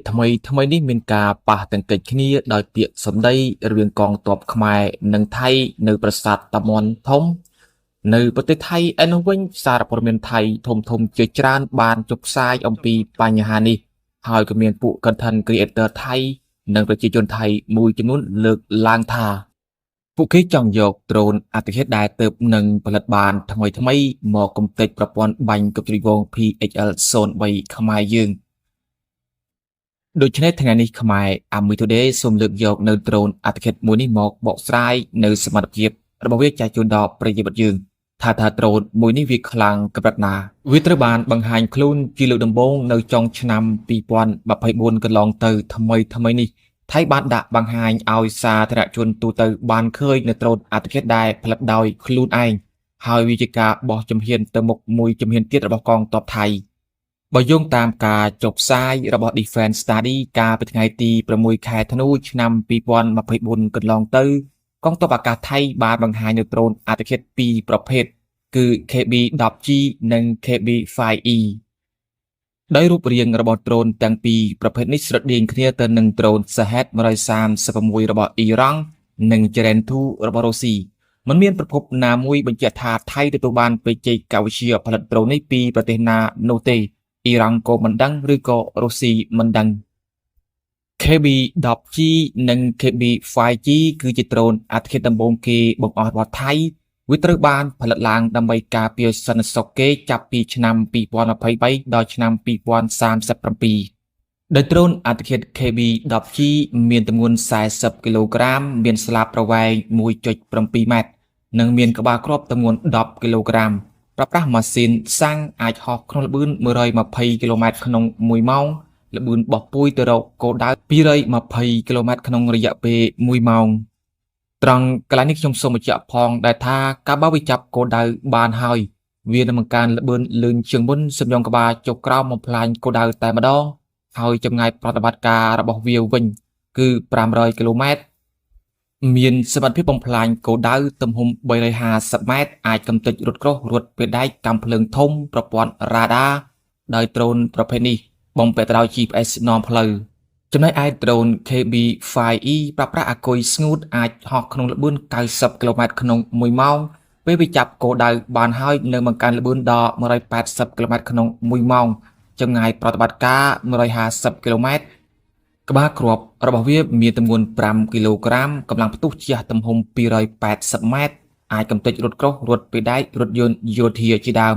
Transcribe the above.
ថ្មីនេះមានការប៉ះទង្គិចគ្នាដោយពាក្យសម្ដីរវាងកងទ័ពខ្មែរនិងថៃនៅប្រាសាទតាមាន់ធំនៅប្រទេសថៃឯនោះវិញសារព័ត៌មានថៃធំជាច្រើនបានចុះផ្សាយអំពីបញ្ហានេះហើយក៏មានពួក content creator ថៃនិងប្រជាជនថៃមួយចំនួនលើកឡើងថាពួកគេចង់យកដ្រូនអតិថិតដែលទើបនឹងផលិតបានថ្មីមកកំទេចប្រព័ន្ធបាញ់គប់ជ្រួយវង PHL-03 ខ្មែរយើងដូច្នេះថ្ងៃនេះខ្មែរ Army Today សូមលើកយកនៅដ្រូនអតិថិតមួយនេះមកបកស្រាយនៅសមត្ថភាពរបស់វាចែកជូនដល់ប្រជាពលរដ្ឋយើងថាដ្រូនមួយនេះវាខ្លាំងកម្រិតណាវាត្រូវបានបង្ហាញខ្លួនជាលើកដំបូងនៅចុងឆ្នាំ2024កន្លងទៅថ្មីនេះថៃបានដាក់បង្ហាញឲ្យសាធារណជនទូទៅបានឃើញនៅដ្រូនអតិថិតដែលផលិតដោយខ្លួនឯងហើយវាជាការបោះជំហានទៅមុខមួយជំហានទៀតរបស់កងទ័ពថៃបើយោងតាមការចុះផ្សាយរបស់ Defense Study កាលពីថ្ងៃទី6ខែធ្នូឆ្នាំ2024កន្លងទៅកងទ័ពអាកាសថៃបានបង្ហាញនៅដ្រូនអតិថិតពីរប្រភេទគឺ KB-10G និង KB-5E ដោយរូបរាងរបស់ដ្រូនទាំងពីរប្រភេទនេះស្រដៀងគ្នាទៅនឹងដ្រូន Shahed 136របស់អ៊ីរ៉ង់និង Terran 2របស់រុស្ស៊ីមិនមានប្រភពណាមួយបញ្ជាក់ថាថៃទទួលបានបច្ចេកវិទ្យាផលិតដ្រូននេះពីប្រទេសណានោះទេអ៊ីរ៉ង់ក៏មិនដឹងឬក៏រុស្ស៊ីមិនដឹង KB-10G និង KB-5G គឺជាដ្រូនអតិថិតដំបូងគេបង្អស់របស់ថៃវាត្រូវបានផលិតឡើងដើម្បីការពារសន្តិសុខគេចាប់ពីឆ្នាំ2023ដល់ឆ្នាំ2037ដោយដ្រូនអតិថិត KB-10G មានទម្ងន់40គីឡូក្រាមមានស្លាបប្រវែង 1.7 ម៉ែត្រនិងមានក្បាលគ្រាប់ទម្ងន់10គីឡូក្រាមប្រើប្រាស់ម៉ាស៊ីនសាំងអាចហោះក្នុងល្បឿន120គីឡូម៉ែត្រក្នុង1ម៉ោងល្បឿនបោះពូជទៅរកគោលដៅ220គីឡូម៉ែត្រក្នុងរយៈពេល1ម៉ោងត្រង់កន្លែងនេះខ្ញុំសូមបញ្ជាក់ផងដែលថាការបើវាចាប់គោលដៅបានហើយវានឹងបង្កើនល្បឿនលឿនជាងមុនសំយ៉ងក្បាលចុះក្រោមបំផ្លាញគោលដៅតែម្ដងហើយចម្ងាយប្រតិបត្តិការរបស់វាវិញគឺ500គីឡូម៉ែត្រមានសមត្ថភាពបំផ្លាញគោលដៅទំហំ350ម៉ែត្រអាចកំទេចរថក្រោះរត់ពេលដែកកាំភ្លើងធំប្រព័ន្ធរ៉ាដាដោយដ្រូនប្រភេទនេះបំពាក់ទៅដោយ GPS នាំផ្លូវចំណែកឯដ្រូន KB-5E ប្រើប្រាស់អាគុយស្ងួតអាចហោះក្នុងល្បឿន90គីឡូម៉ែត្រក្នុង1ម៉ោងពេលវាចាប់គោលដៅបានហើយនឹងបង្កើនល្បឿនដល់180គីឡូម៉ែត្រក្នុង1ម៉ោងចម្ងាយប្រតិបត្តិការ150គីឡូម៉ែត្រក្បាលគ្រាប់របស់វាមានទម្ងន់5គីឡូក្រាមកម្លាំងផ្ទុះជះទំហំ280ម៉ែត្រអាចកំទេចរថក្រោះរត់ពេលដែករថយន្តយោធាជាដើម